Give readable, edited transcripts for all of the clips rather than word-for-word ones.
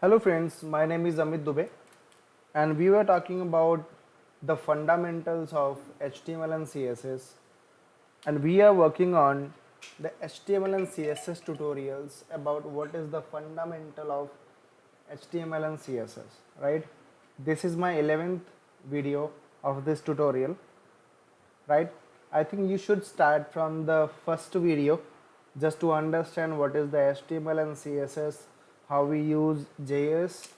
Hello friends, my name is Amit Dubey and we were talking about the fundamentals of HTML and CSS, and we are working on the HTML and CSS tutorials about what is the fundamental of HTML and CSS, right? This is my 11th video of this tutorial, right? I think you should start from the first video just to understand what is the HTML and CSS, how we use JS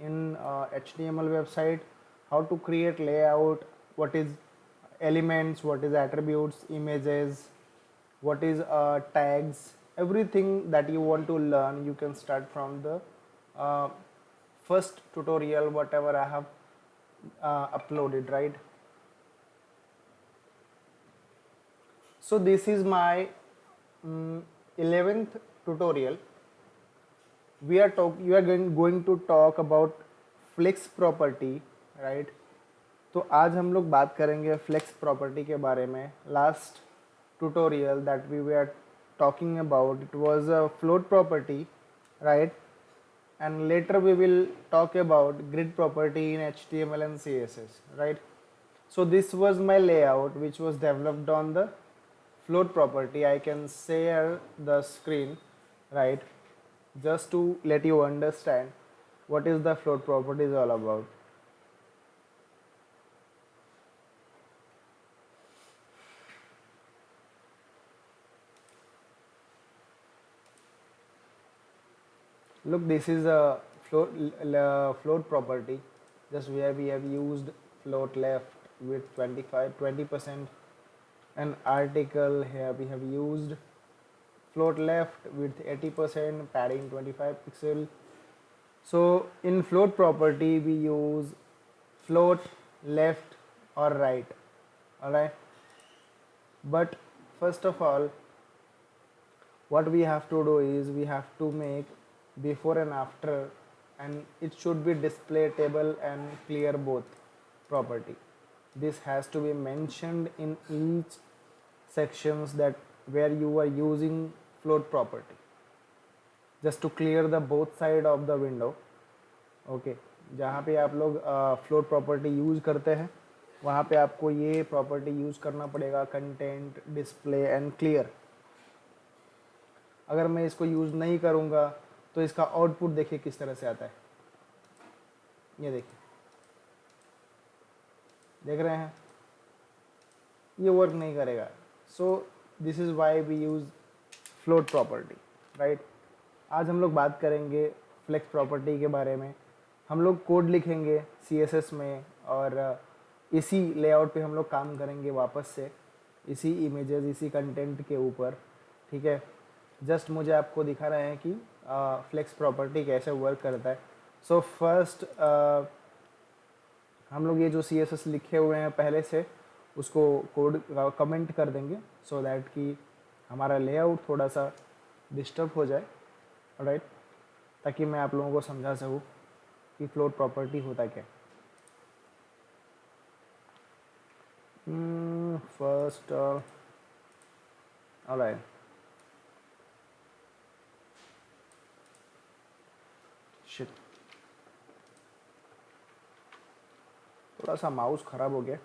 in HTML website, how to create layout, what is elements, what is attributes, images, what is tags, everything that you want to learn. You can start from the uh, first tutorial whatever I have uploaded, right? So this is my 11th tutorial. We are going to talk about flex property, right? तो आज हम लोग बात करेंगे flex property के बारे में. Last tutorial that we were talking about it was a float property, right? And later we will talk about grid property in HTML and CSS, right? So this was my layout which was developed on the float property. I can share the screen, right, just to let you understand what is the float property is all about. Look, this is a float property, just where we have used float left with 20% and article. Here we have used float left with 80%, padding 25 pixel. So in float property we use float left or right, alright? But first of all, what we have to do is we have to make before and after, and it should be displayable and clear both property. This has to be mentioned in each sections that where you are using float property, just to clear the both side of the window. Okay जहाँ पे आप लोग float property use करते हैं वहाँ पे आपको ये प्रॉपर्टी यूज़ करना पड़ेगा, कंटेंट, डिस्प्ले एंड क्लियर. अगर मैं इसको यूज़ नहीं करूँगा तो इसका आउटपुट देखिए किस तरह से आता है. ये देखिए, देख रहे हैं, ये वर्क नहीं करेगा. So this is why we use float property, right? आज हम लोग बात करेंगे फ्लेक्स प्रॉपर्टी के बारे में. हम लोग कोड लिखेंगे CSS में और इसी लेआउट पे हम लोग काम करेंगे वापस से, इसी इमेजेस, इसी कंटेंट के ऊपर, ठीक है? जस्ट मुझे आपको दिखा रहे हैं कि फ्लेक्स प्रॉपर्टी कैसे वर्क करता है. सो फर्स्ट हम लोग ये जो CSS लिखे हुए हैं पहले से उसको कोड कमेंट कर देंगे सो दैट कि हमारा लेआउट थोड़ा सा डिस्टर्ब हो जाए, राइट? ताकि मैं आप लोगों को समझा सकूँ कि फ्लोट प्रॉपर्टी होता क्या. फर्स्ट ऑलराइट, शिट, थोड़ा सा माउस खराब हो गया.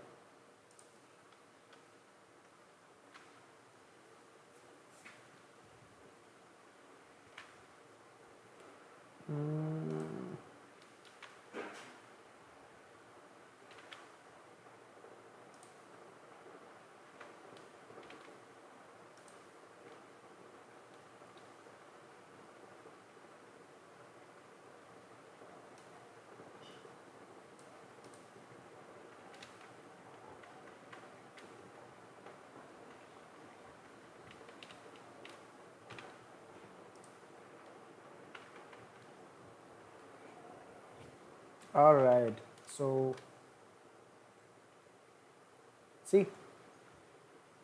ऑलराइट, सो सी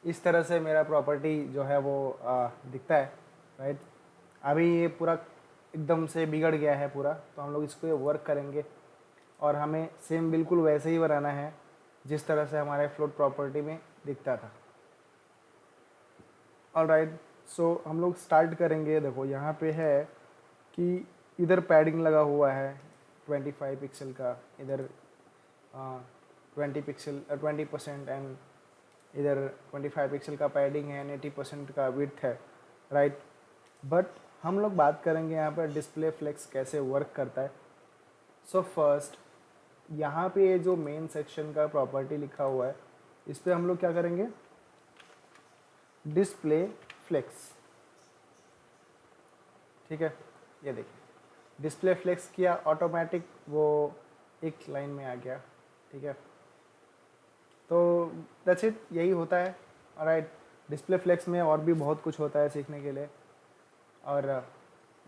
इस तरह से मेरा प्रॉपर्टी जो है वो दिखता है, राइट? अभी ये पूरा एकदम से बिगड़ गया है पूरा, तो हम लोग इसको वर्क करेंगे और हमें सेम बिल्कुल वैसे ही बनाना है जिस तरह से हमारे फ्लोट प्रॉपर्टी में दिखता था. ऑलराइट, सो हम लोग स्टार्ट करेंगे. देखो यहाँ पे है कि इधर पैडिंग लगा हुआ है 25 पिक्सल का, इधर 20% एंड इधर 25 पिक्सल का पैडिंग है, 80% का विड्थ है, राइट। बट हम लोग बात करेंगे यहाँ पर डिस्प्ले फ्लेक्स कैसे वर्क करता है। सो फर्स्ट यहाँ पे ये जो मेन सेक्शन का प्रॉपर्टी लिखा हुआ है, इस पर हम लोग क्या करेंगे, डिस्प्ले फ्लेक्स, ठीक है। ये देखिए डिस्प्ले फ्लेक्स किया, ऑटोमेटिक वो एक लाइन में आ गया, ठीक है। तो दैट्स इट, यही होता है, राइट। डिस्प्ले फ्लेक्स में और भी बहुत कुछ होता है सीखने के लिए। और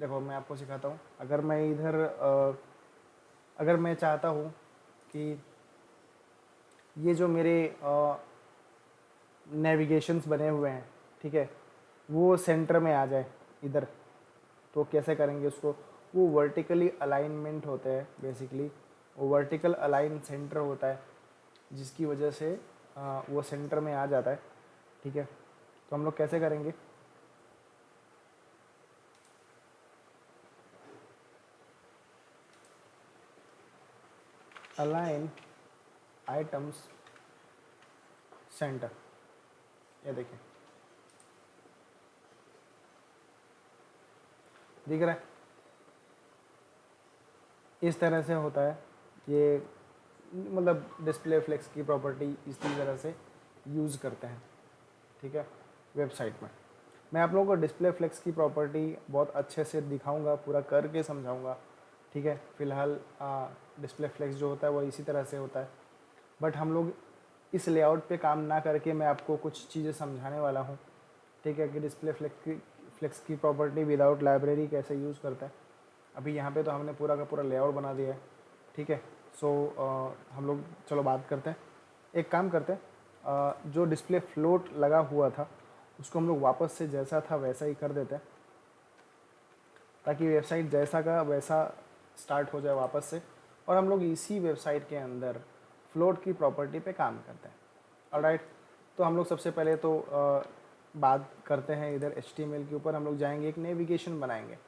देखो मैं आपको सिखाता हूँ। अगर मैं इधर अगर मैं चाहता हूँ कि ये जो मेरे नेविगेशंस बने हुए हैं, ठीक है, वो सेंटर में आ जाए इधर, तो कैसे करेंगे उसको, वो वर्टिकली अलाइनमेंट होते हैं बेसिकली, वो वर्टिकल अलाइन सेंटर होता है जिसकी वजह से वो सेंटर में आ जाता है, ठीक है। तो हम लोग कैसे करेंगे, अलाइन आइटम्स सेंटर, ये देखिए दिख रहा है, इस तरह से होता है ये, मतलब डिस्प्ले फ्लेक्स की प्रॉपर्टी इसी तरह से यूज़ करते हैं, ठीक है, वेबसाइट में। मैं आप लोगों को डिस्प्ले फ्लेक्स की प्रॉपर्टी बहुत अच्छे से दिखाऊंगा, पूरा करके समझाऊंगा, ठीक है। फ़िलहाल डिस्प्ले फ्लेक्स जो होता है वो इसी तरह से होता है, बट हम लोग इस लेआउट पे काम ना करके मैं आपको कुछ चीज़ें समझाने वाला हूँ, ठीक है, कि डिस्प्ले फ्लेक्स की प्रॉपर्टी विदाउट लाइब्रेरी कैसे यूज़ करता है। अभी यहाँ पे तो हमने पूरा का पूरा लेआउट बना दिया है, ठीक है। सो हम लोग चलो बात करते हैं, एक काम करते हैं, जो डिस्प्ले फ्लोट लगा हुआ था उसको हम लोग वापस से जैसा था वैसा ही कर देते हैं, ताकि वेबसाइट जैसा का वैसा स्टार्ट हो जाए वापस से, और हम लोग इसी वेबसाइट के अंदर फ्लोट की प्रॉपर्टी पे काम करते हैं, ऑलराइट। तो हम लोग सबसे पहले तो बात करते हैं इधर HTML के ऊपर, हम लोग जाएंगे, एक नेविगेशन बनाएंगे,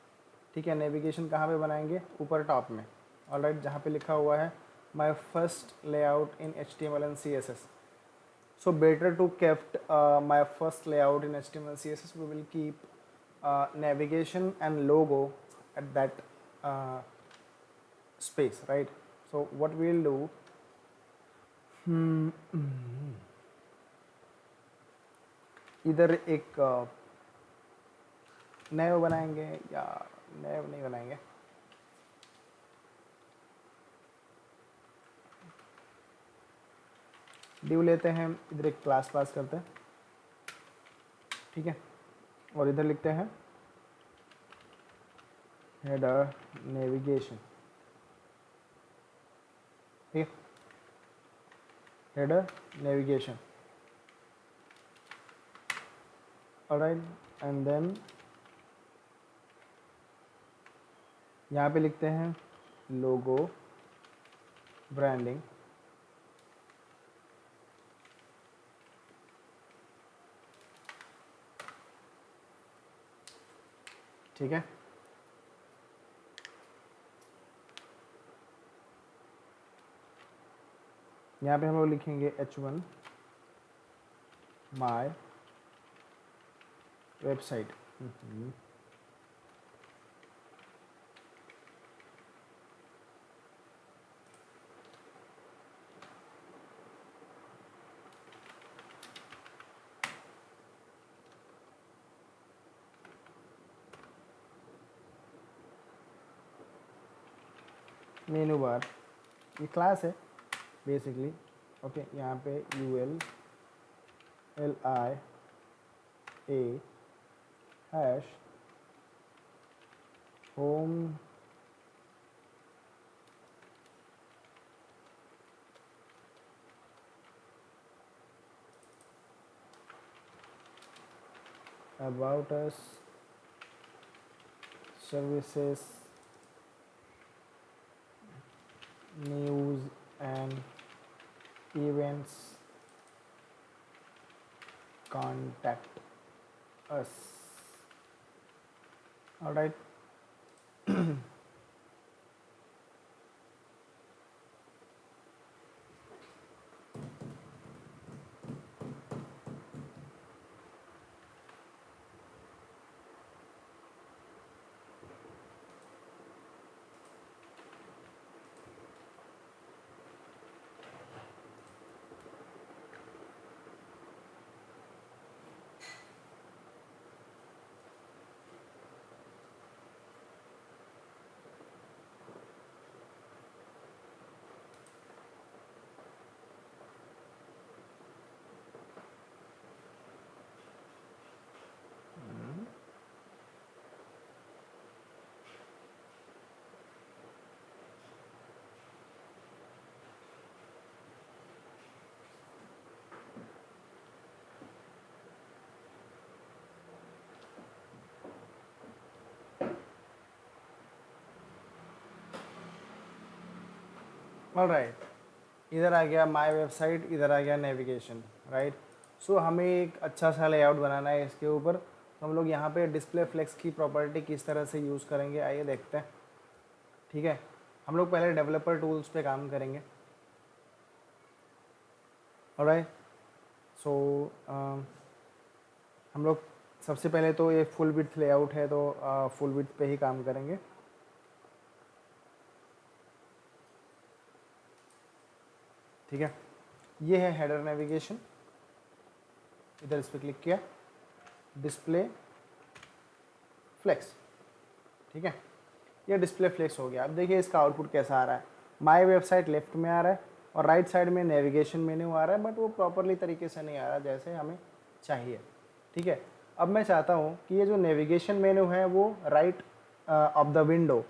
ठीक है। नेविगेशन कहाँ पे बनाएंगे, ऊपर टॉप में, ऑलराइट, जहाँ पे लिखा हुआ है my first layout in HTML and CSS। So better to kept my first layout in HTML CSS. We will keep navigation and logo at that space, right? So what we will do, इधर एक नैव बनाएंगे, या नैव नहीं बनाएंगे, div लेते हैं, इधर एक क्लास पास करते हैं, ठीक है, और इधर लिखते हैं हेडर नेविगेशन, ठीक है, header navigation, alright. And then यहाँ पे लिखते हैं लोगो ब्रांडिंग, ठीक है। यहाँ पे हम लोग लिखेंगे H1 माय वेबसाइट, मेनू बार, ये क्लास है बेसिकली, ओके। यहाँ पे ULLIA hash home about us services news and events contact us, all right। Alright, इधर आ गया माय वेबसाइट, इधर आ गया नेविगेशन, राइट। सो हमें एक अच्छा सा लेआउट बनाना है इसके ऊपर, तो हम लोग यहाँ पे डिस्प्ले फ्लेक्स की प्रॉपर्टी किस तरह से यूज़ करेंगे आइए देखते हैं। ठीक है, हम लोग पहले डेवलपर टूल्स पे काम करेंगे। ऑलराइट, सो हम लोग सबसे पहले तो ये फुल विड्थ लेआउट है, तो फुल विड्थ पे ही काम करेंगे। ठीक है, ये है हेडर नेविगेशन, इधर इस पर क्लिक किया, डिस्प्ले फ्लेक्स। ठीक है, ये डिस्प्ले फ्लेक्स हो गया। अब देखिए इसका आउटपुट कैसा आ रहा है। माय वेबसाइट लेफ्ट में आ रहा है और राइट साइड में नेविगेशन मेन्यू आ रहा है, बट वो प्रॉपरली तरीके से नहीं आ रहा जैसे हमें चाहिए। ठीक है, अब मैं चाहता हूँ कि ये जो नेविगेशन मेन्यू है वो right of the window,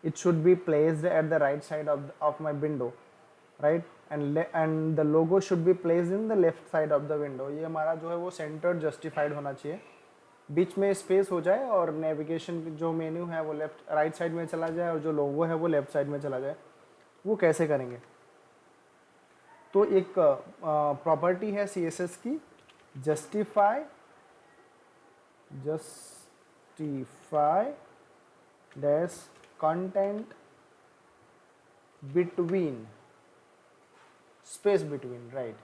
it should be placed at the right side of my window, right, and the logo should be placed in the left side of the window. ये हमारा जो है वो centred justified होना चाहिए, बीच में space हो जाए और नेविगेशन जो मेन्यू है वो लेफ्ट राइट साइड में चला जाए और जो लोगो है वो लेफ्ट साइड में चला जाए। वो कैसे करेंगे? तो एक प्रॉपर्टी है CSS की, justify dash content between, space between, right.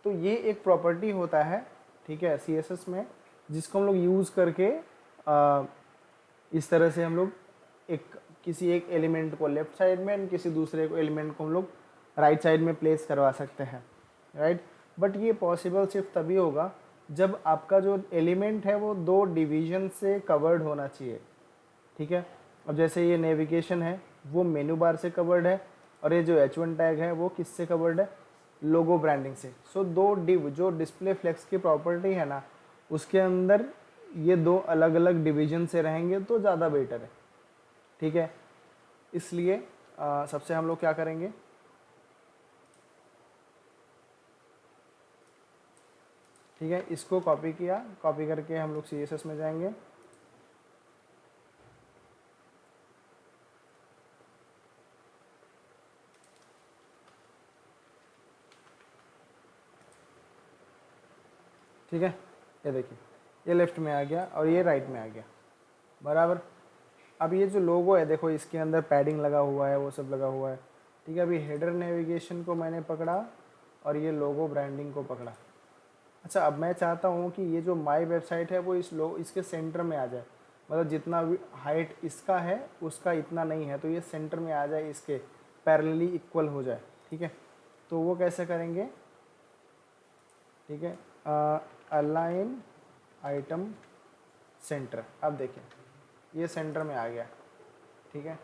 तो ये एक प्रॉपर्टी होता है, ठीक है, CSS में, जिसको हम लोग यूज़ करके इस तरह से हम लोग किसी एक एलिमेंट को लेफ्ट साइड में एंड किसी दूसरे को एलिमेंट को हम लोग राइट साइड में प्लेस करवा सकते हैं, राइट। बट ये पॉसिबल सिर्फ तभी होगा जब आपका जो एलिमेंट है वो 2 डिवीजन से कवर्ड होना चाहिए। ठीक है, अब जैसे ये नेविगेशन है वो मेनू बार से कवर्ड है और ये जो H1 टैग है वो किससे कवर्ड है? लोगो ब्रांडिंग से। सो 2 डिव जो डिस्प्ले फ्लेक्स की प्रॉपर्टी है ना, उसके अंदर ये 2 अलग अलग डिवीजन से रहेंगे तो ज़्यादा बेटर है। ठीक है, इसलिए सबसे हम लोग क्या करेंगे, ठीक है, इसको कॉपी किया, कॉपी करके हम लोग CSS में जाएंगे। ठीक है, ये देखिए ये लेफ्ट में आ गया और ये राइट में आ गया, बराबर। अब ये जो लोगो है देखो इसके अंदर पैडिंग लगा हुआ है, वो सब लगा हुआ है। ठीक है, अभी हेडर नेविगेशन को मैंने पकड़ा और ये लोगो ब्रांडिंग को पकड़ा। अच्छा, अब मैं चाहता हूँ कि ये जो माय वेबसाइट है वो इसके सेंटर में आ जाए, मतलब जितना भी हाइट इसका है उसका इतना नहीं है, तो ये सेंटर में आ जाए, इसके पैरेलली इक्वल हो जाए। ठीक है, तो वो कैसे करेंगे? ठीक है, अलाइन आइटम सेंटर। अब देखिए ये सेंटर में आ गया। ठीक है,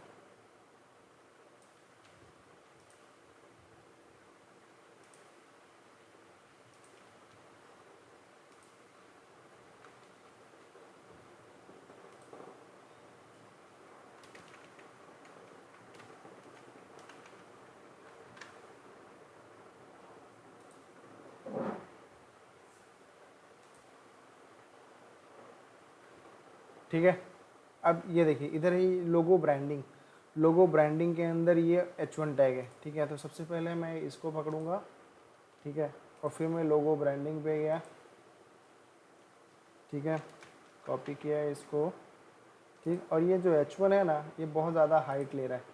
ठीक है। अब ये देखिए इधर ही लोगो ब्रांडिंग के अंदर ये H1 टैग है। ठीक है, तो सबसे पहले मैं इसको पकड़ूंगा, ठीक है, और फिर मैं लोगो ब्रांडिंग पे गया। ठीक है, कॉपी किया है इसको, ठीक। और ये जो H1 है ना ये बहुत ज़्यादा हाइट ले रहा है,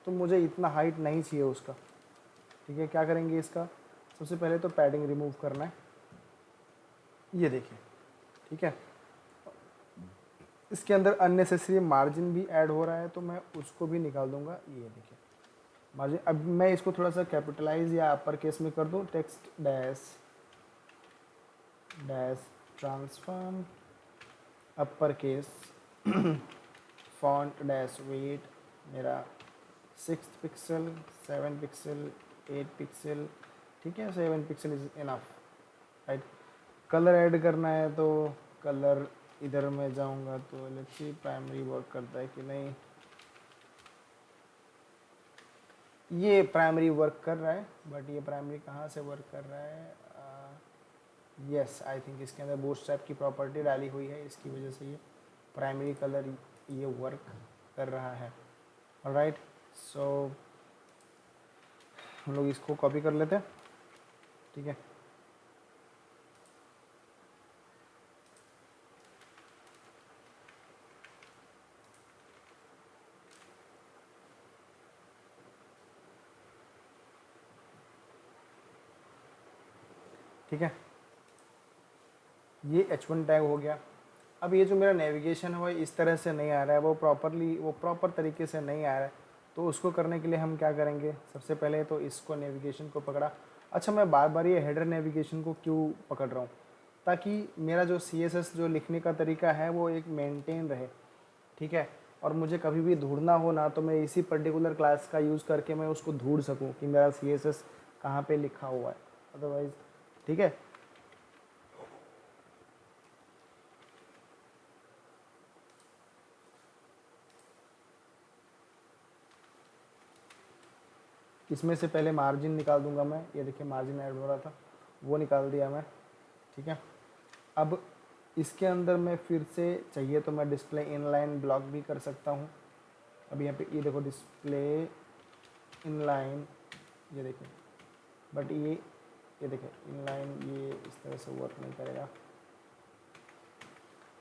तो मुझे इतना हाइट नहीं चाहिए उसका। ठीक है, क्या करेंगे इसका? सबसे पहले तो पैडिंग रिमूव करना है, ये देखिए। ठीक है, इसके अंदर अननेसेसरी मार्जिन भी ऐड हो रहा है, तो मैं उसको भी निकाल दूंगा। ये देखिए मार्जिन, अब मैं इसको थोड़ा सा कैपिटलाइज या अपर केस में कर दूं, text dash dash transform upper case font dash weight मेरा 6 पिक्सल 7 पिक्सल 8 पिक्सल। ठीक है, 7 pixel is enough, right. Colour add करना है तो कलर इधर मैं जाऊंगा, तो लेट्स सी प्राइमरी वर्क करता है कि नहीं। ये प्राइमरी वर्क कर रहा है, बट ये प्राइमरी कहाँ से वर्क कर रहा है? यस, आई थिंक इसके अंदर बूटस्ट्रैप की प्रॉपर्टी डाली हुई है, इसकी वजह से ये प्राइमरी कलर ये वर्क कर रहा है। ऑलराइट, सो हम लोग इसको कॉपी कर लेते हैं, ठीक है। ठीक है, ये H1 टैग हो गया। अब ये जो मेरा नेविगेशन है वो इस तरह से नहीं आ रहा है, वो प्रॉपर तरीके से नहीं आ रहा है। तो उसको करने के लिए हम क्या करेंगे, सबसे पहले तो इसको नेविगेशन को पकड़ा। अच्छा, मैं बार बार ये हेडर नेविगेशन को क्यों पकड़ रहा हूँ, ताकि मेरा जो CSS जो लिखने का तरीका है वो एक मेंटेन रहे, ठीक है। और मुझे कभी भी ढूंढना हो ना, तो मैं इसी पर्टिकुलर क्लास का यूज़ करके मैं उसको ढूंढ सकूँ कि मेरा CSS कहाँ पे लिखा हुआ है, अदरवाइज, ठीक है। इसमें से पहले मार्जिन निकाल दूंगा मैं, ये देखिए मार्जिन ऐड हो रहा था, वो निकाल दिया मैं, ठीक है। अब इसके अंदर मैं फिर से चाहिए तो मैं डिस्प्ले इनलाइन ब्लॉक भी कर सकता हूँ। अब यहाँ पे ये देखो डिस्प्ले इनलाइन, ये देखिए, बट ये देखिए इनलाइन ये इस तरह से वर्क नहीं करेगा।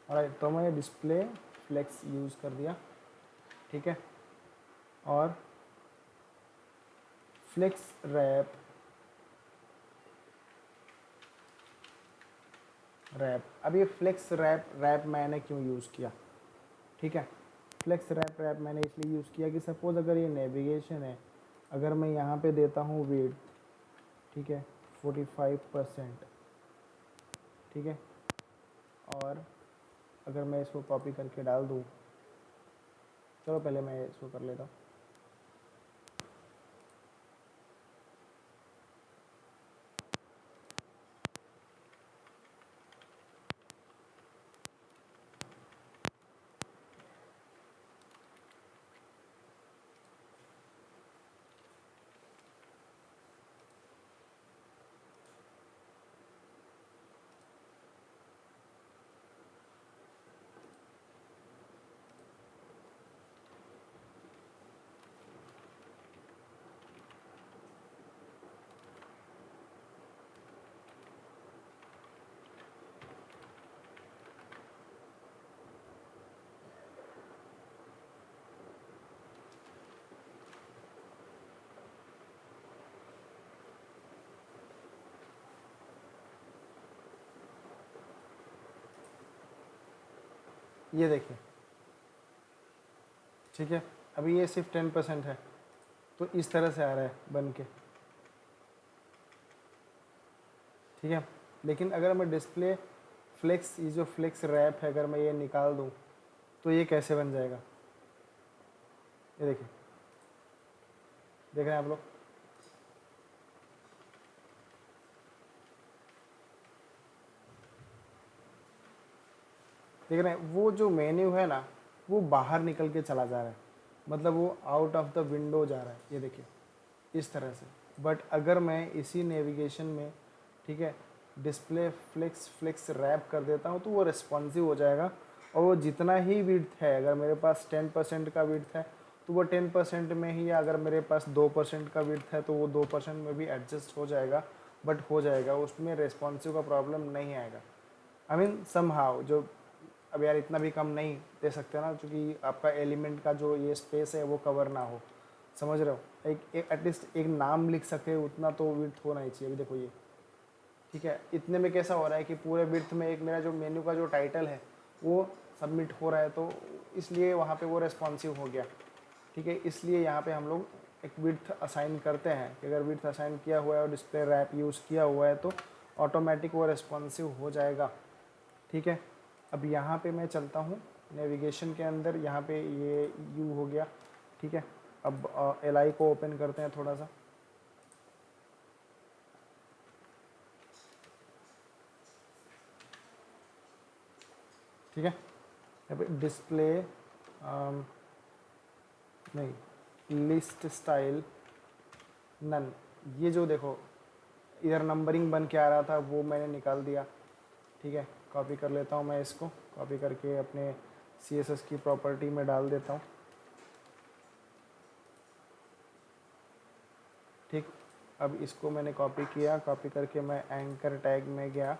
ऑलराइट, तो मैं डिस्प्ले फ्लेक्स यूज़ कर दिया, ठीक है। और फ्लेक्स रैप, अब ये फ्लेक्स रैप मैंने क्यों यूज़ किया, ठीक है। फ्लेक्स रैप मैंने इसलिए यूज़ किया कि सपोज़ अगर ये नेविगेशन है, अगर मैं यहाँ पे देता हूँ विड्थ, ठीक है, 45%, ठीक है। और अगर मैं इसको कॉपी करके डाल दूँ, चलो पहले मैं इसको कर लेता हूँ। ये देखिए, ठीक है, अभी ये सिर्फ 10% है, तो इस तरह से आ रहा है बन के, ठीक है। लेकिन अगर मैं डिस्प्ले फ्लेक्स, ये जो फ्लेक्स रैप है, अगर मैं ये निकाल दूँ तो ये कैसे बन जाएगा, ये देखिए, देख रहे हैं आप लोग, देख रहे हैं, वो जो मेन्यू है ना वो बाहर निकल के चला जा रहा है, मतलब वो आउट ऑफ द विंडो जा रहा है, ये देखिए इस तरह से। बट अगर मैं इसी नेविगेशन में, ठीक है, डिस्प्ले फ्लेक्स रैप कर देता हूँ तो वो रिस्पॉन्सिव हो जाएगा। और वो जितना ही विड्थ है, अगर मेरे पास 10% का विड्थ है तो वो 10% में ही, या अगर मेरे पास 2% का विड्थ है तो वो 2% में भी एडजस्ट हो जाएगा, बट हो जाएगा, उसमें रिस्पॉन्सिव का प्रॉब्लम नहीं आएगा। आई मीन सम हाउ, जो अब यार इतना भी कम नहीं दे सकते ना, क्योंकि आपका एलिमेंट का जो ये स्पेस है वो कवर ना हो, समझ रहे हो। एक एटलीस्ट एक नाम लिख सके उतना तो विड्थ होना ही चाहिए। अभी देखो ये, ठीक है, इतने में कैसा हो रहा है कि पूरे विड्थ में एक मेरा जो मेन्यू का जो टाइटल है वो सबमिट हो रहा है, तो इसलिए वहाँ पे वो रेस्पॉन्सिव हो गया, ठीक है। इसलिए यहाँ पे हम लोग एक विड्थ असाइन करते हैं कि अगर विड्थ असाइन किया हुआ है और डिस्प्ले रैप यूज़ किया हुआ है तो ऑटोमेटिक वो रेस्पॉन्सिव हो जाएगा, ठीक है। अब यहाँ पे मैं चलता हूँ नेविगेशन के अंदर, यहाँ पे ये यू हो गया, ठीक है। अब एल को ओपन करते हैं थोड़ा सा, ठीक है। यहाँ पे डिस्प्ले नहीं, लिस्ट स्टाइल नन, ये जो देखो इधर नंबरिंग बन के आ रहा था वो मैंने निकाल दिया, ठीक है। कॉपी कर लेता हूँ मैं इसको, कॉपी करके अपने CSS की प्रॉपर्टी में डाल देता हूँ, ठीक। अब इसको मैंने कॉपी किया, कॉपी करके मैं एंकर टैग में गया,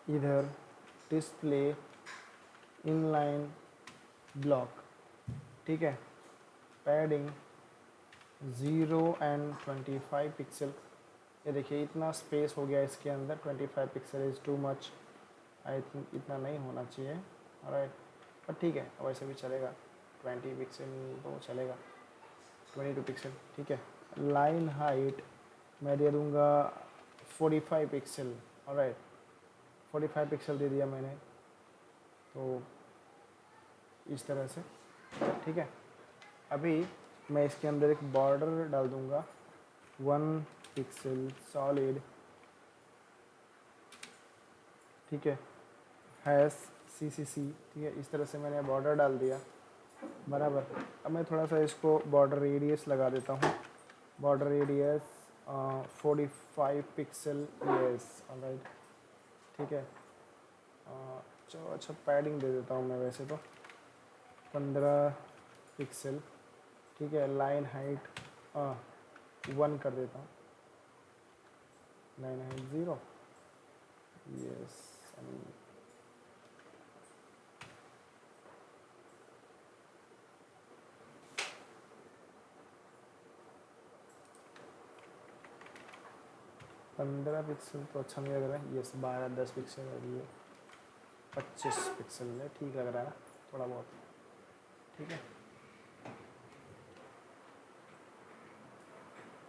इधर डिस्प्ले इनलाइन ब्लॉक, ठीक है, पैडिंग 0 and 25 पिक्सल। ये देखिए इतना स्पेस हो गया इसके अंदर, 25 pixel is too much, I think इतना नहीं होना चाहिए, राइट, पर ठीक है वैसे भी चलेगा, 20 पिक्सल तो चलेगा, 22 पिक्सल, ठीक है। लाइन हाइट मैं दे दूँगा 45 पिक्सल, राइट, 45 पिक्सल दे दिया मैंने, तो इस तरह से, ठीक है। अभी मैं इसके अंदर एक बॉर्डर डाल दूँगा 1 पिक्सल सॉलिड, ठीक है, हैश CCC, ठीक है, इस तरह से मैंने बॉर्डर डाल दिया, बराबर। अब मैं थोड़ा सा इसको बॉर्डर रेडियस लगा देता हूँ, border radius 45 pixel, yes, alright, ठीक है। चलो अच्छा पैडिंग दे देता हूँ मैं वैसे तो 15 पिक्सल, ठीक है। लाइन हाइट 1 कर देता हूँ, लाइन हाइट 0, यस, 15 पिक्सल तो अच्छा नहीं लग रहा है, यस, 12-10 पिक्सल, और ये 25 पिक्सल में ठीक लग रहा है थोड़ा बहुत, ठीक है।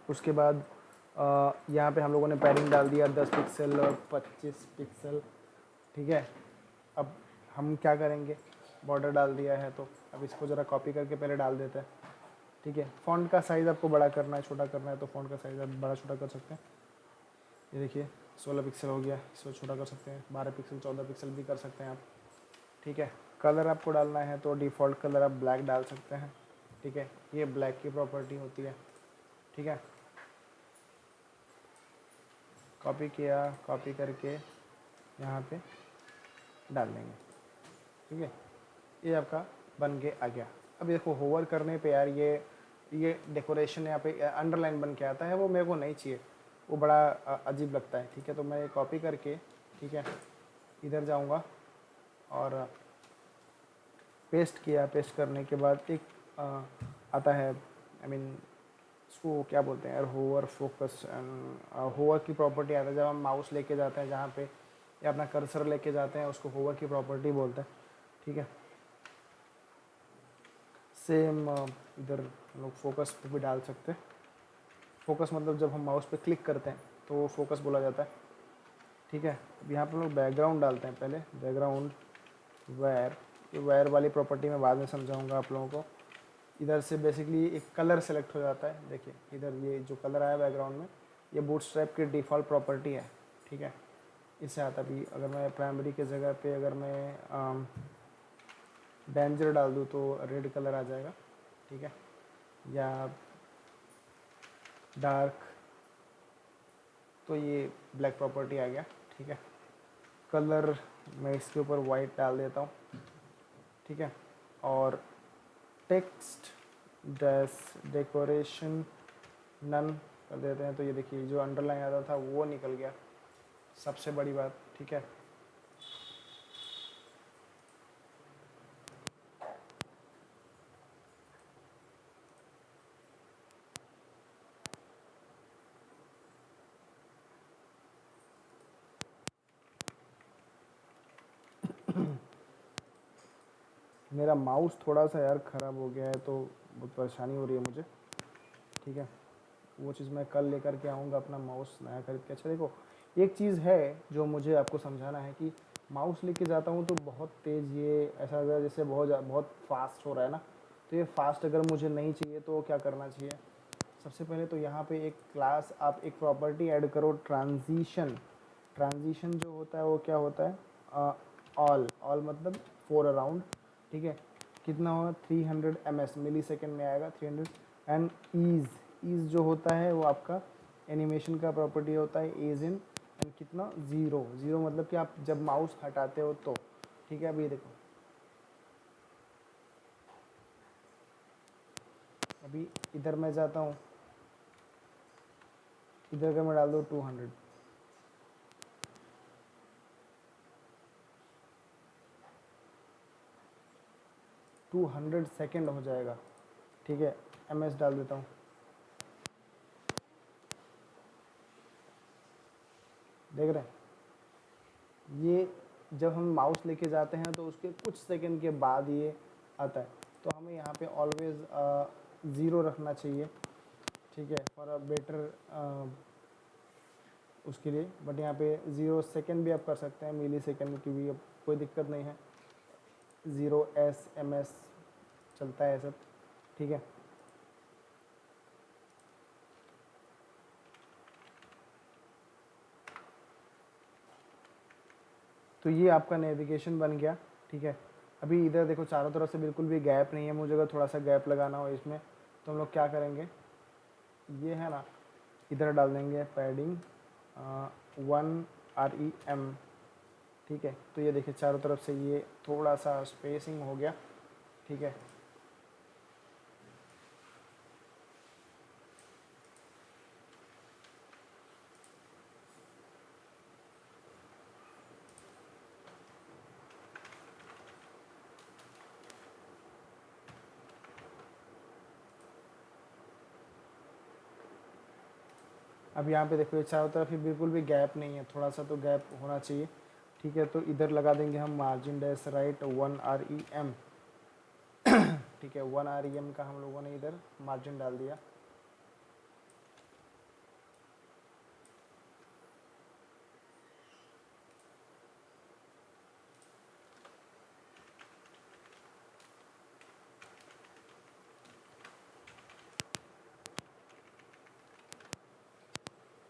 उसके बाद यहाँ पे हम लोगों ने पैडिंग डाल दिया 10 पिक्सल और 25 पिक्सल, ठीक है। अब हम क्या करेंगे, बॉर्डर डाल दिया है तो अब इसको ज़रा कॉपी करके पहले डाल देते हैं, ठीक है। फ़ॉन्ट का साइज़ आपको बड़ा करना है, छोटा करना है तो फ़ॉन्ट का साइज़ आप बड़ा छोटा कर सकते हैं। ये देखिए 16 पिक्सल हो गया, इसको छोटा कर सकते हैं, 12 पिक्सल 14 पिक्सल भी कर सकते हैं आप, ठीक है। कलर आपको डालना है तो डिफ़ॉल्ट कलर आप ब्लैक डाल सकते हैं, ठीक है, ये ब्लैक की प्रॉपर्टी होती है, ठीक है। कॉपी किया, कॉपी करके यहाँ पे डाल देंगे, ठीक है, ये आपका बन के आ गया। अब देखो होवर करने पे यार ये डेकोरेशन यहाँ पे अंडरलाइन बन के आता है, वो मेरे को नहीं चाहिए, वो बड़ा अजीब लगता है, ठीक है। तो मैं कॉपी करके, ठीक है, इधर जाऊँगा और पेस्ट किया, पेस्ट करने के बाद एक आता है, आई मीन इसको क्या बोलते हैं यार, होवर फोकस, होवर की प्रॉपर्टी आता है जब हम माउस लेके जाते हैं जहाँ पे, या अपना कर्सर लेके जाते हैं, उसको होवर की प्रॉपर्टी बोलते हैं, ठीक है। सेम इधर हम लोग फोकस पे भी डाल सकते हैं, फोकस मतलब जब हम माउस पे क्लिक करते हैं तो वो फोकस बोला जाता है, ठीक है। अब यहाँ पर हम लोग बैकग्राउंड डालते हैं, पहले बैकग्राउंड वायर, ये वायर वाली प्रॉपर्टी मैं बाद में समझाऊंगा आप लोगों को। इधर से बेसिकली एक कलर सेलेक्ट हो जाता है, देखिए इधर ये जो कलर आया बैकग्राउंड में, ये बूटस्ट्रैप की डिफ़ॉल्ट प्रॉपर्टी है, ठीक है। इससे आता भी, अगर मैं प्राइमरी के जगह पे अगर मैं डेंजर डाल दूँ तो रेड कलर आ जाएगा, ठीक है, या डार्क तो ये ब्लैक प्रॉपर्टी आ गया, ठीक है। कलर मैं इसके ऊपर वाइट डाल देता हूँ, ठीक है। और टेक्स्ट डैश डेकोरेशन नन कर देते हैं, तो ये देखिए जो अंडरलाइन आता था वो निकल गया, सबसे बड़ी बात, ठीक है। मेरा माउस थोड़ा सा यार ख़राब हो गया है तो बहुत परेशानी हो रही है मुझे, ठीक है। वो चीज़ मैं कल लेकर के आऊँगा अपना माउस नया खरीद के। अच्छा देखो एक चीज़ है जो मुझे आपको समझाना है कि माउस लेके जाता हूँ तो बहुत तेज़, ये ऐसा लग रहा है जैसे बहुत फास्ट हो रहा है ना, तो ये फास्ट अगर मुझे नहीं चाहिए तो क्या करना चाहिए, सबसे पहले तो यहाँ पे एक क्लास आप एक प्रॉपर्टी ऐड करो, ट्रांजिशन। ट्रांजिशन जो होता है वो क्या होता है, ऑल मतलब 4 अराउंड, ठीक है। कितना होगा 300 ms मिली सेकेंड में आएगा 300। एंड ईज़ जो होता है वो आपका एनिमेशन का प्रॉपर्टी होता है, ईज इन, एंड कितना 0 मतलब कि आप जब माउस हटाते हो तो, ठीक है। अभी देखो अभी इधर मैं जाता हूँ, इधर का मैं डाल दूँ 200, टू 100 सेकेंड हो जाएगा। ठीक है, ms डाल देता हूँ। देख रहे हैं, ये जब हम माउस लेके जाते हैं तो उसके कुछ सेकंड के बाद ये आता है, तो हमें यहाँ पे ऑलवेज 0 रखना चाहिए। ठीक है, फॉर अ बेटर उसके लिए। बट यहाँ पे 0 सेकेंड भी आप कर सकते हैं, मिली सेकेंड की भी अब कोई दिक्कत नहीं है, 0s ms चलता है सब। ठीक है, तो ये आपका नेविगेशन बन गया। ठीक है, अभी इधर देखो चारों तरफ से बिल्कुल भी गैप नहीं है, मुझे अगर थोड़ा सा गैप लगाना हो इसमें तो हम लोग क्या करेंगे, ये है ना, इधर डाल देंगे पैडिंग 1 REM। ठीक है, तो ये देखिए चारों तरफ से ये थोड़ा सा स्पेसिंग हो गया। ठीक है, अब यहाँ पे देखो ये चारों तरफ ही बिल्कुल भी गैप नहीं है, थोड़ा सा तो गैप होना चाहिए। ठीक है, तो इधर लगा देंगे हम मार्जिन डैश राइट 1 REM। ठीक है, 1 REM का हम लोगों ने इधर मार्जिन डाल दिया।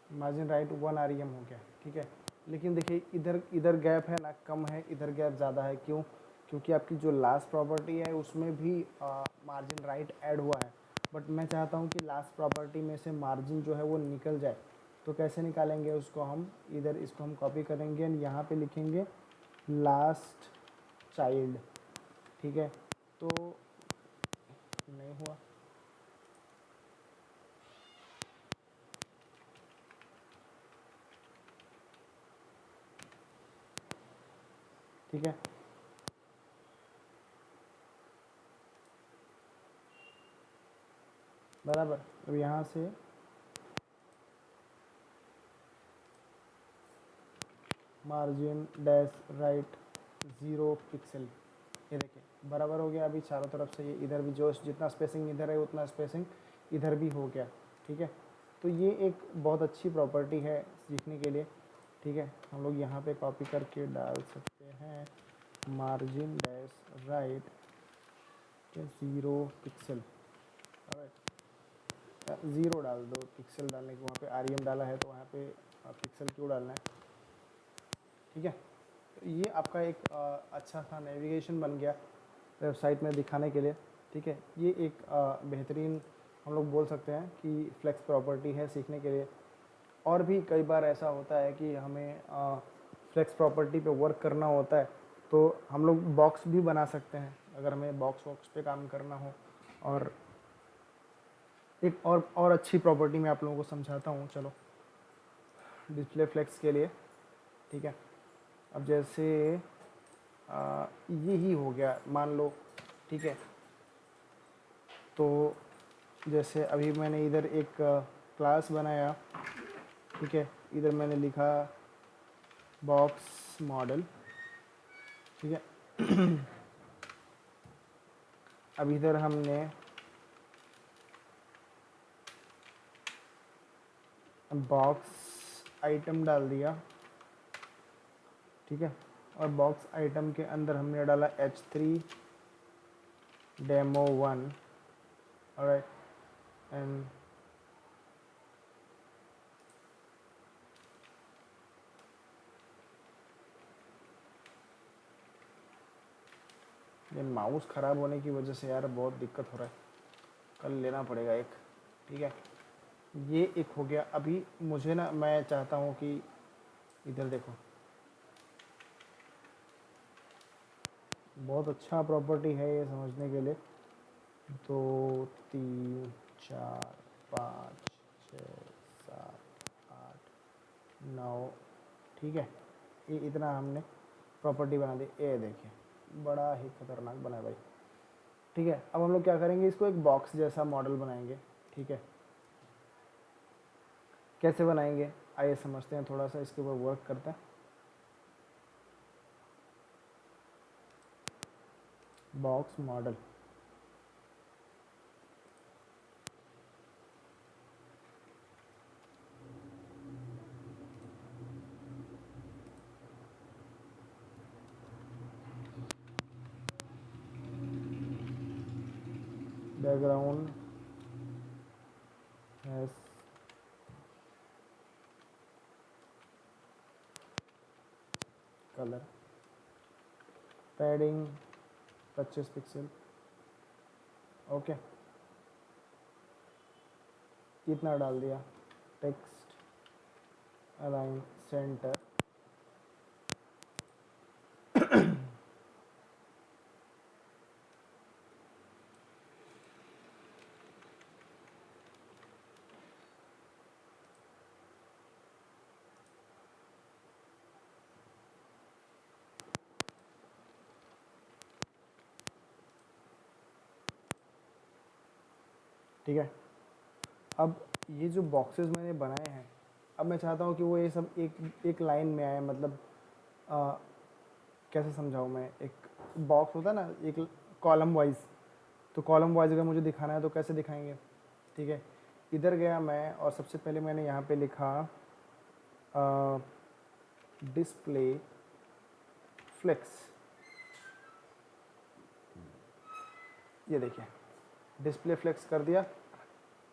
मार्जिन राइट 1 REM हो गया। ठीक है, लेकिन देखिए इधर इधर गैप है ना कम है, इधर गैप ज़्यादा है। क्यों? क्योंकि आपकी जो लास्ट प्रॉपर्टी है उसमें भी मार्जिन राइट ऐड हुआ है, बट मैं चाहता हूँ कि लास्ट प्रॉपर्टी में से मार्जिन जो है वो निकल जाए। तो कैसे निकालेंगे उसको हम, इधर इसको हम कॉपी करेंगे और यहाँ पे लिखेंगे लास्ट चाइल्ड। ठीक है, तो नहीं हुआ। ठीक है, बराबर। अब यहाँ से मार्जिन डैश राइट 0 पिक्सल, ये देखिए बराबर हो गया। अभी चारों तरफ से ये इधर भी जो जितना स्पेसिंग इधर है उतना स्पेसिंग इधर भी हो गया। ठीक है, तो ये एक बहुत अच्छी प्रॉपर्टी है सीखने के लिए। ठीक है, हम लोग यहाँ पे कॉपी करके डाल सकते हैं margin dash right 0 pixel. Right, 0 डाल दो, पिक्सल डालने के वहाँ पे REM डाला है तो वहाँ पे पिक्सल क्यों डालना है। ठीक है, तो ये आपका एक अच्छा सा नेविगेशन बन गया वेबसाइट में दिखाने के लिए। ठीक है, ये एक बेहतरीन हम लोग बोल सकते हैं कि फ्लेक्स प्रॉपर्टी है सीखने के लिए। और भी कई बार ऐसा होता है कि हमें फ्लेक्स प्रॉपर्टी पे वर्क करना होता है, तो हम लोग बॉक्स भी बना सकते हैं अगर हमें बॉक्स वॉक्स पे काम करना हो। और एक और अच्छी प्रॉपर्टी मैं आप लोगों को समझाता हूँ, चलो, डिस्प्ले फ्लेक्स के लिए। ठीक है, अब जैसे ये ही हो गया मान लो। ठीक है, तो जैसे अभी मैंने इधर एक क्लास बनाया। ठीक है, इधर मैंने लिखा बॉक्स मॉडल। ठीक है, अब इधर हमने बॉक्स आइटम डाल दिया। ठीक है, और बॉक्स आइटम के अंदर हमने डाला H3 डेमो 1। ऑलराइट, एंड ये माउस ख़राब होने की वजह से यार बहुत दिक्कत हो रहा है, कल लेना पड़ेगा एक। ठीक है, ये एक हो गया। अभी मुझे ना, मैं चाहता हूँ कि इधर देखो, बहुत अच्छा प्रॉपर्टी है ये समझने के लिए। दो, तीन, चार, पाँच, छः, सात, आठ, नौ। ठीक है, ये इतना हमने प्रॉपर्टी बना दी। ये देखिए बड़ा ही खतरनाक बना है भाई। ठीक है, अब हम लोग क्या करेंगे, इसको एक बॉक्स जैसा मॉडल बनाएंगे। ठीक है, कैसे बनाएंगे आइए समझते हैं, थोड़ा सा इसके ऊपर वर्क करते हैं। Box model, background has colour, padding 25 pixel. Okay, इतना डाल दिया। टेक्स्ट अलाइन सेंटर, ठीक है। अब ये जो बॉक्सेस मैंने बनाए हैं, अब मैं चाहता हूँ कि वो ये सब एक एक लाइन में आए। मतलब आ, कैसे समझाऊँ मैं, एक बॉक्स होता है ना एक कॉलम वाइज, तो कॉलम वाइज अगर मुझे दिखाना है तो कैसे दिखाएंगे। ठीक है, इधर गया मैं और सबसे पहले मैंने यहाँ पे लिखा डिस्प्ले फ्लेक्स। ये देखिए डिस्प्ले फ्लेक्स कर दिया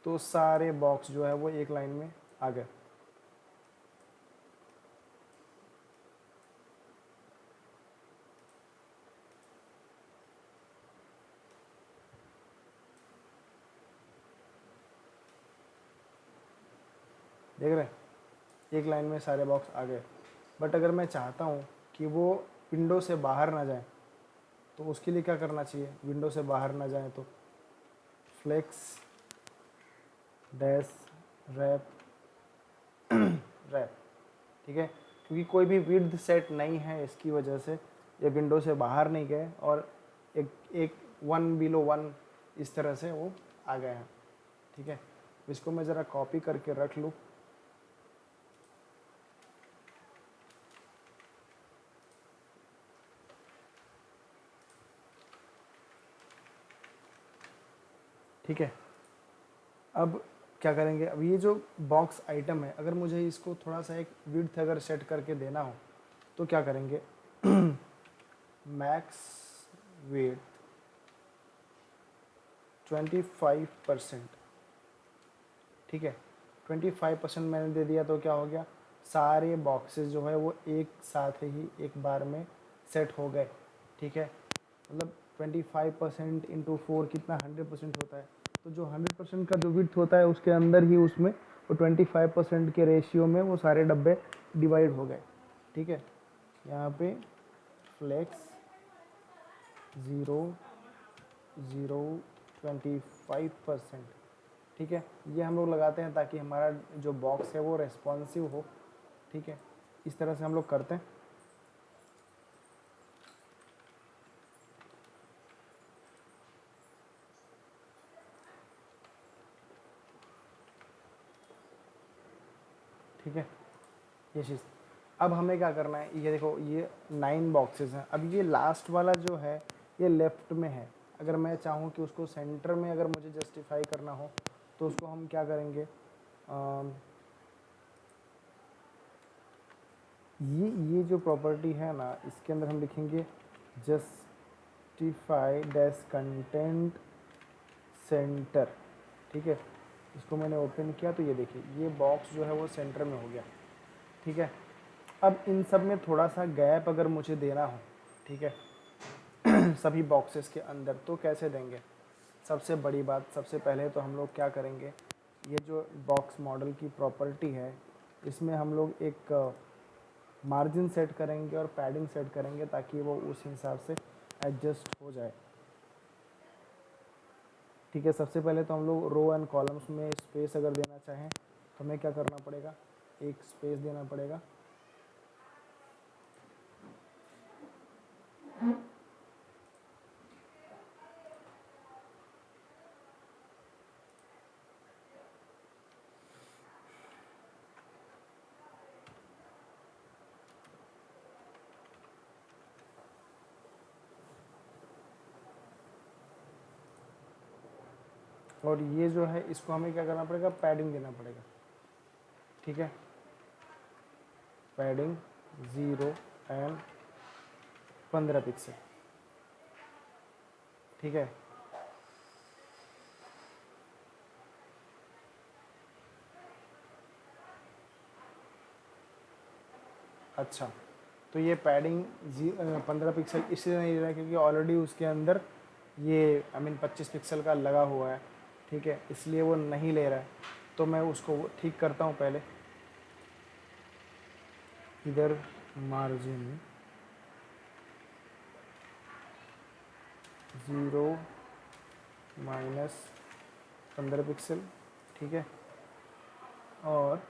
तो सारे बॉक्स जो है वो एक लाइन में आ गए। देख रहे हैं, एक लाइन में सारे बॉक्स आ गए। बट अगर मैं चाहता हूँ कि वो विंडो से बाहर ना जाए तो उसके लिए क्या करना चाहिए, विंडो से बाहर ना जाए तो फ्लेक्स डैश रैप रैप। ठीक है, क्योंकि कोई भी विड्थ सेट नहीं है इसकी वजह से ये विंडो से बाहर नहीं गए और एक एक 1 बिलो 1 इस तरह से वो आ गए हैं। ठीक है, इसको मैं ज़रा कॉपी करके रख लूँ। ठीक है, अब क्या करेंगे, अब ये जो बॉक्स आइटम है अगर मुझे इसको थोड़ा सा एक विड्थ अगर सेट करके देना हो तो क्या करेंगे मैक्स विड्थ 25%। ठीक है, 25% मैंने दे दिया तो क्या हो गया, सारे बॉक्सेस जो है वो एक साथ ही एक बार में सेट हो गए। ठीक है, मतलब 25% इंटू 4 कितना 100% होता है। तो जो 100% का जो विड्थ होता है उसके अंदर ही उसमें वो 25% के रेशियो में वो सारे डब्बे डिवाइड हो गए। ठीक है, यहाँ पे फ्लेक्स 0 0 25%। ठीक है, ये हम लोग लगाते हैं ताकि हमारा जो बॉक्स है वो रेस्पॉन्सिव हो। ठीक है, इस तरह से हम लोग करते हैं। ठीक है, ये चीज़। अब हमें क्या करना है, ये देखो ये 9 बॉक्सेस हैं। अब ये लास्ट वाला जो है ये लेफ्ट में है। अगर मैं चाहूँ कि उसको सेंटर में अगर मुझे जस्टिफाई करना हो तो उसको हम क्या करेंगे, ये जो प्रॉपर्टी है ना इसके अंदर हम लिखेंगे जस्टिफाई डैश कंटेंट सेंटर। ठीक है, इसको मैंने ओपन किया तो ये देखिए ये बॉक्स जो है वो सेंटर में हो गया। ठीक है, अब इन सब में थोड़ा सा गैप अगर मुझे देना हो, ठीक है सभी बॉक्सेस के अंदर, तो कैसे देंगे। सबसे बड़ी बात, सबसे पहले तो हम लोग क्या करेंगे, ये जो बॉक्स मॉडल की प्रॉपर्टी है इसमें हम लोग एक मार्जिन सेट करेंगे और पैडिंग सेट करेंगे ताकि वो उस हिसाब से एडजस्ट हो जाए। ठीक है, सबसे पहले तो हम लोग रो एंड कॉलम्स में स्पेस अगर देना चाहें तो हमें क्या करना पड़ेगा, एक स्पेस देना पड़ेगा। और ये जो है इसको हमें क्या करना पड़ेगा, पैडिंग देना पड़ेगा। ठीक है, पैडिंग 0 एंड 15 पिक्सल। ठीक है, अच्छा, तो ये पैडिंग 15 पिक्सल इसलिए नहीं दे रहा है क्योंकि ऑलरेडी उसके अंदर ये 25 पिक्सल का लगा हुआ है। ठीक है, इसलिए वो नहीं ले रहा है। तो मैं उसको ठीक करता हूँ पहले। इधर मार्जिन 0 -15 पिक्सल। ठीक है, और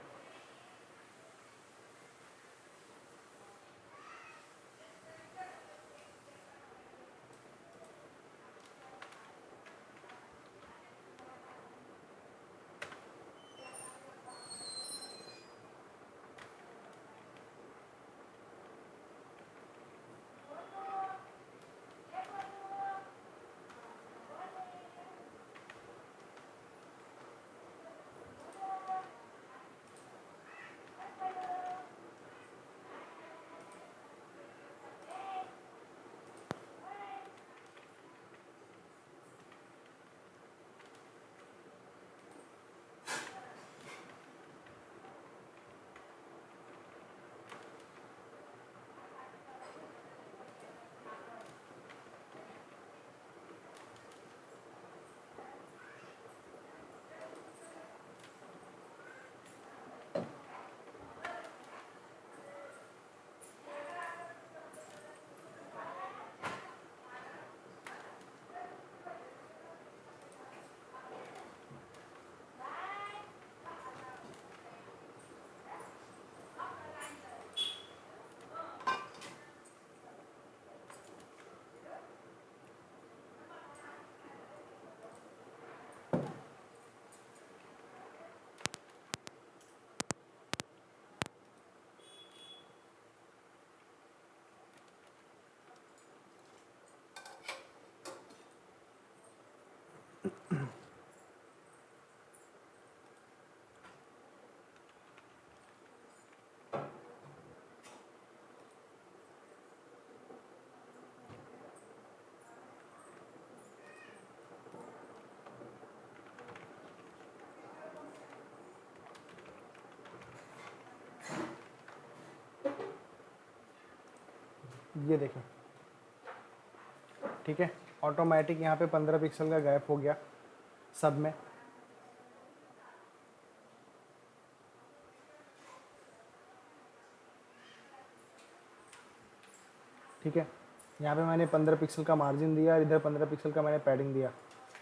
ये देखें, ठीक है, ऑटोमेटिक यहाँ पे 15 पिक्सल का गैप हो गया सब में। ठीक है, यहाँ पे मैंने 15 पिक्सल का मार्जिन दिया और इधर 15 पिक्सल का मैंने पैडिंग दिया।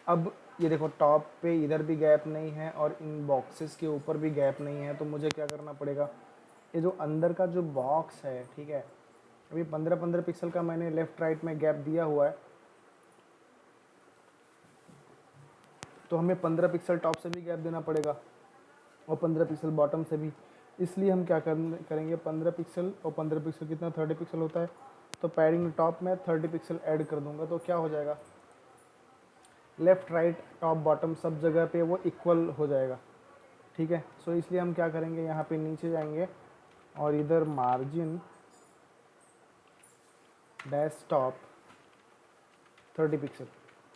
अब ये देखो, टॉप पे इधर भी गैप नहीं है और इन बॉक्सेस के ऊपर भी गैप नहीं है। तो मुझे क्या करना पड़ेगा, ये जो अंदर का जो बॉक्स है, ठीक है, अभी 15-15 पिक्सल का मैंने लेफ़्ट राइट में गैप दिया हुआ है, तो हमें 15 पिक्सल टॉप से भी गैप देना पड़ेगा और 15 पिक्सल बॉटम से भी। इसलिए हम क्या करेंगे, 15 पिक्सल और 15 पिक्सल कितना, 30 पिक्सल होता है, तो पैडिंग टॉप में 30 पिक्सल ऐड कर दूंगा। तो क्या हो जाएगा, लेफ़्ट राइट टॉप बॉटम सब जगह पे वो इक्वल हो जाएगा। ठीक है, सो इसलिए हम क्या करेंगे, यहाँ पे नीचे जाएंगे और इधर मार्जिन डेस्कटॉप 30 पिक्सल,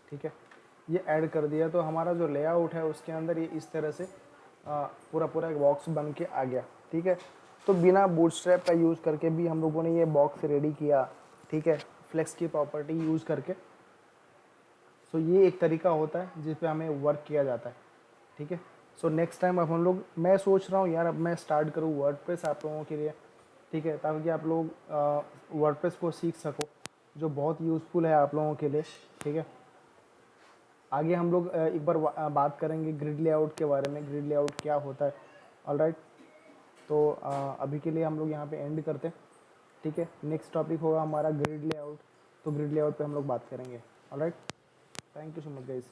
ठीक है, ये ऐड कर दिया। तो हमारा जो लेआउट है उसके अंदर ये इस तरह से पूरा पूरा एक बॉक्स बन के आ गया। ठीक है, तो बिना बूटस्ट्रैप का यूज़ करके भी हम लोगों ने ये बॉक्स रेडी किया। ठीक है, फ्लेक्स की प्रॉपर्टी यूज़ करके। सो ये एक तरीका होता है जिस पे हमें वर्क किया जाता है। ठीक है, सो नेक्स्ट टाइम अब हम लोग, मैं सोच रहा हूँ यार अब मैं स्टार्ट करूँ वर्डप्रेस आप लोगों के लिए। ठीक है, ताकि आप लोग वर्डप्रेस को सीख सको, जो बहुत यूज़फुल है आप लोगों के लिए। ठीक है, आगे हम लोग एक बार बात करेंगे ग्रिड लेआउट के बारे में, ग्रिड लेआउट क्या होता है। ऑलराइट, तो अभी के लिए हम लोग यहाँ पे एंड करते हैं, ठीक है। नेक्स्ट टॉपिक होगा हमारा ग्रिड लेआउट, तो ग्रिड लेआउट पे हम लोग बात करेंगे। Alright, thank you so much guys.